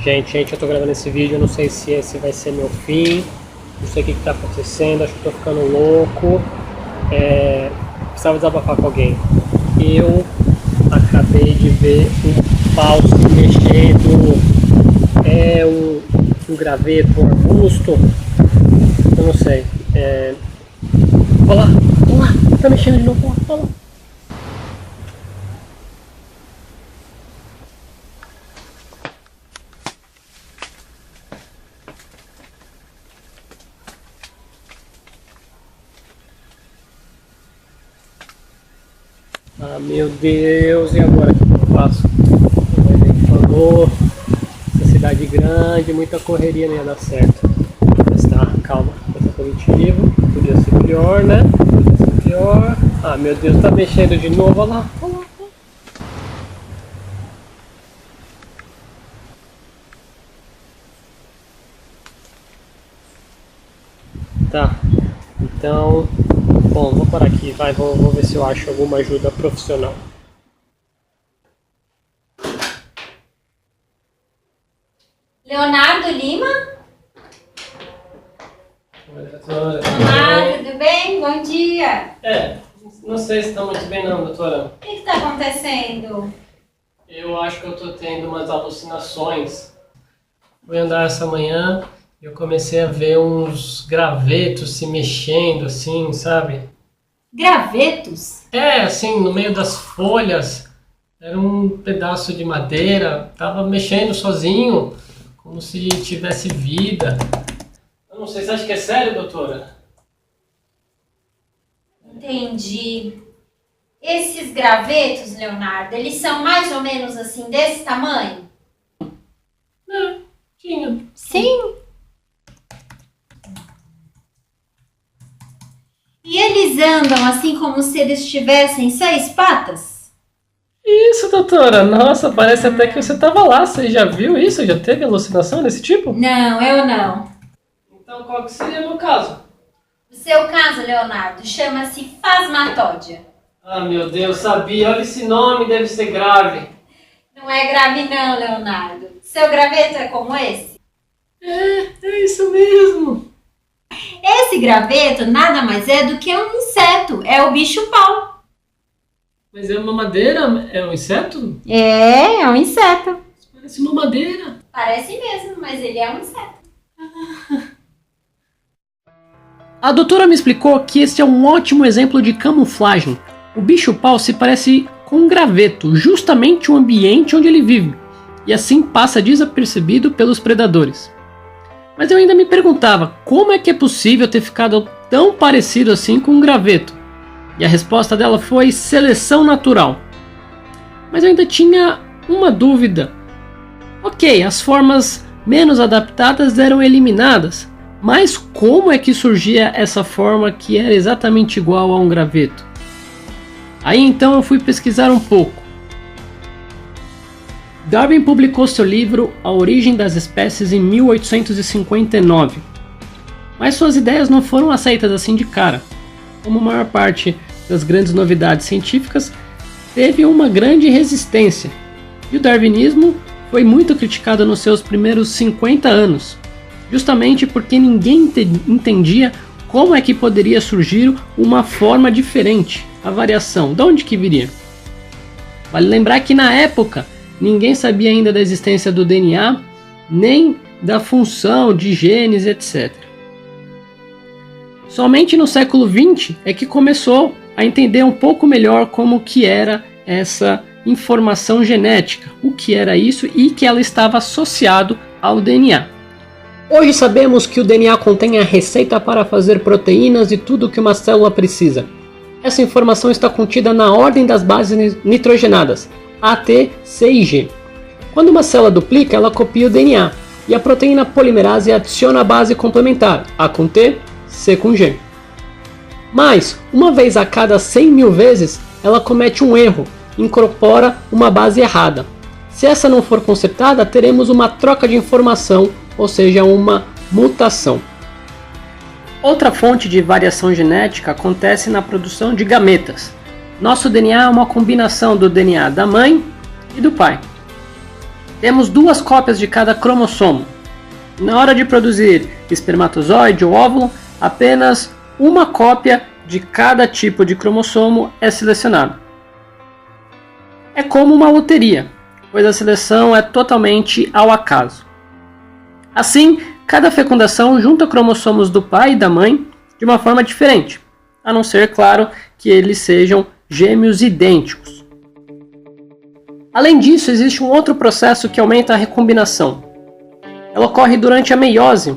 Gente, eu tô gravando esse vídeo, eu não sei se esse vai ser meu fim, não sei o que tá acontecendo, acho que tô ficando louco, precisava desabafar com alguém. Eu acabei de ver um pau se mexendo, um graveto, um arbusto, eu não sei, olha lá, tá mexendo de novo, olha lá. Ah, meu Deus, e agora o que eu faço? Ele falou, essa cidade grande, muita correria, não ia dar certo. Mas tá, calma, pensa positivo, podia ser pior, né? Podia ser pior. Ah, meu Deus, tá mexendo de novo, olha lá, olha lá. Tá, então, bom, vou parar aqui, vai, vou ver se eu acho alguma ajuda profissional. Leonardo Lima? Oi, doutora. Olá, tudo bem? Bom dia. Não sei se está muito bem não, doutora. O que está acontecendo? Eu acho que eu tô tendo umas alucinações. Fui andar essa manhã e eu comecei a ver uns gravetos se mexendo assim, sabe? Gravetos? Assim, no meio das folhas. Era um pedaço de madeira, tava mexendo sozinho, como se tivesse vida. Eu não sei, você acha que é sério, doutora? Entendi. Esses gravetos, Leonardo, eles são mais ou menos assim, desse tamanho? Tinha. Sim. E eles andam assim como se eles tivessem 6 patas? Isso, doutora. Nossa, parece até que você tava lá. Você já viu isso? Já teve alucinação desse tipo? Não, eu não. Então qual que seria o meu caso? O seu caso, Leonardo, chama-se fasmatódia. Ah, meu Deus, sabia. Olha esse nome, deve ser grave. Não é grave não, Leonardo. Seu graveto é como esse? É isso mesmo. Esse graveto nada mais é do que um inseto, é o bicho-pau. Mas é uma madeira? É um inseto? É um inseto. Parece uma madeira. Parece mesmo, mas ele é um inseto. A doutora me explicou que esse é um ótimo exemplo de camuflagem. O bicho-pau se parece com um graveto, justamente o ambiente onde ele vive, e assim passa desapercebido pelos predadores. Mas eu ainda me perguntava, como é que é possível ter ficado tão parecido assim com um graveto? E a resposta dela foi seleção natural. Mas eu ainda tinha uma dúvida. Ok, as formas menos adaptadas eram eliminadas, mas como é que surgia essa forma que era exatamente igual a um graveto? Aí então eu fui pesquisar um pouco. Darwin publicou seu livro A Origem das Espécies em 1859, mas suas ideias não foram aceitas assim de cara. Como a maior parte das grandes novidades científicas, teve uma grande resistência, e o darwinismo foi muito criticado nos seus primeiros 50 anos, justamente porque ninguém entendia como é que poderia surgir uma forma diferente, a variação, de onde que viria? Vale lembrar que na época, ninguém sabia ainda da existência do DNA, nem da função de genes, etc. Somente no século XX é que começou a entender um pouco melhor como que era essa informação genética, o que era isso e que ela estava associado ao DNA. Hoje sabemos que o DNA contém a receita para fazer proteínas e tudo o que uma célula precisa. Essa informação está contida na ordem das bases nitrogenadas, A, T, C e G. Quando uma célula duplica, ela copia o DNA, e a proteína polimerase adiciona a base complementar, A com T, C com G. Mas, uma vez a cada 100 mil vezes, ela comete um erro, incorpora uma base errada. Se essa não for consertada, teremos uma troca de informação, ou seja, uma mutação. Outra fonte de variação genética acontece na produção de gametas. Nosso DNA é uma combinação do DNA da mãe e do pai. temos 2 cópias de cada cromossomo. Na hora de produzir espermatozoide ou óvulo, apenas uma cópia de cada tipo de cromossomo é selecionada. É como uma loteria, pois a seleção é totalmente ao acaso. Assim, cada fecundação junta cromossomos do pai e da mãe de uma forma diferente, a não ser, claro, que eles sejam gêmeos idênticos. Além disso, existe um outro processo que aumenta a recombinação. Ela ocorre durante a meiose.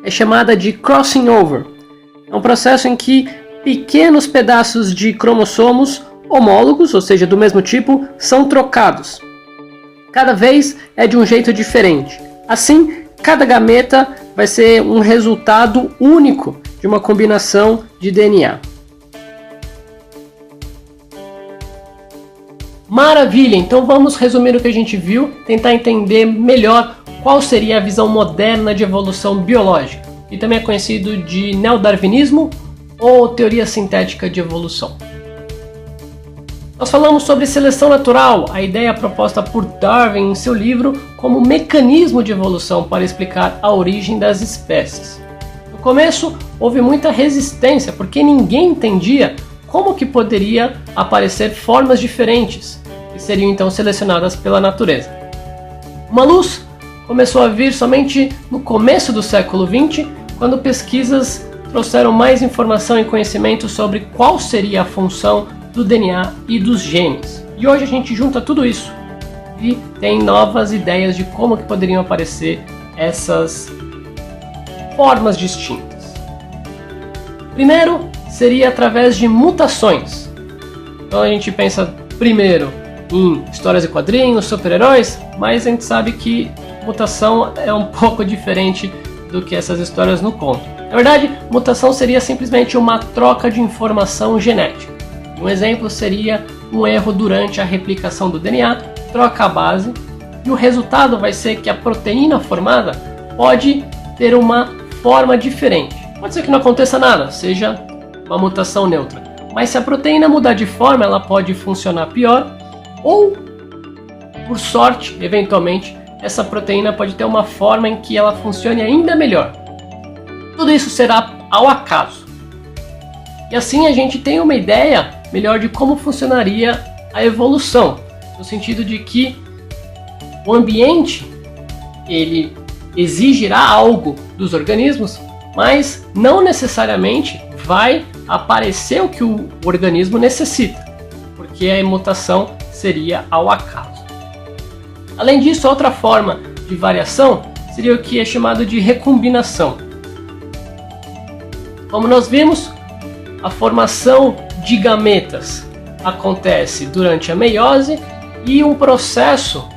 É chamada de crossing over. É um processo em que pequenos pedaços de cromossomos homólogos, ou seja, do mesmo tipo, são trocados. Cada vez é de um jeito diferente. Assim, cada gameta vai ser um resultado único de uma combinação de DNA. Maravilha! Então vamos resumir o que a gente viu, tentar entender melhor qual seria a visão moderna de evolução biológica, que também é conhecido de neodarwinismo ou teoria sintética de evolução. Nós falamos sobre seleção natural, a ideia proposta por Darwin em seu livro como mecanismo de evolução para explicar a origem das espécies. No começo, houve muita resistência, porque ninguém entendia como que poderia aparecer formas diferentes, que seriam então selecionadas pela natureza. Uma luz começou a vir somente no começo do século XX, quando pesquisas trouxeram mais informação e conhecimento sobre qual seria a função do DNA e dos genes. E hoje a gente junta tudo isso e tem novas ideias de como que poderiam aparecer essas formas distintas. Primeiro, seria através de mutações. Então a gente pensa primeiro em histórias e quadrinhos, super-heróis, mas a gente sabe que mutação é um pouco diferente do que essas histórias nos contam. Na verdade, mutação seria simplesmente uma troca de informação genética. Um exemplo seria um erro durante a replicação do DNA, troca a base, e o resultado vai ser que a proteína formada pode ter uma forma diferente. Pode ser que não aconteça nada, seja uma mutação neutra. Mas se a proteína mudar de forma, ela pode funcionar pior, ou, por sorte, eventualmente, essa proteína pode ter uma forma em que ela funcione ainda melhor. Tudo isso será ao acaso. E assim a gente tem uma ideia melhor de como funcionaria a evolução, no sentido de que o ambiente ele exigirá algo dos organismos, mas não necessariamente vai aparecer o que o organismo necessita, porque a mutação seria ao acaso. Além disso, outra forma de variação seria o que é chamado de recombinação. Como nós vimos, a formação de gametas acontece durante a meiose e um processo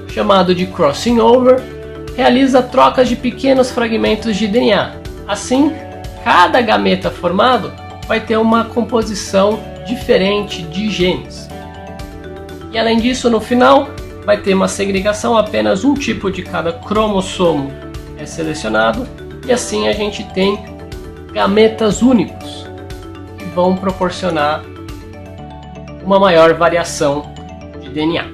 chamado de crossing over realiza trocas de pequenos fragmentos de DNA. Assim, cada gameta formado vai ter uma composição diferente de genes. E além disso, no final, vai ter uma segregação, apenas um tipo de cada cromossomo é selecionado, e assim a gente tem gametas únicos, que vão proporcionar uma maior variação de DNA.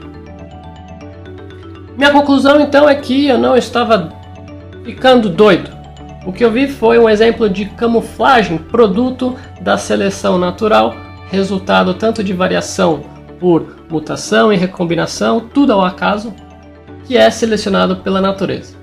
Minha conclusão então é que eu não estava ficando doido. O que eu vi foi um exemplo de camuflagem, produto da seleção natural, resultado tanto de variação por mutação e recombinação, tudo ao acaso, que é selecionado pela natureza.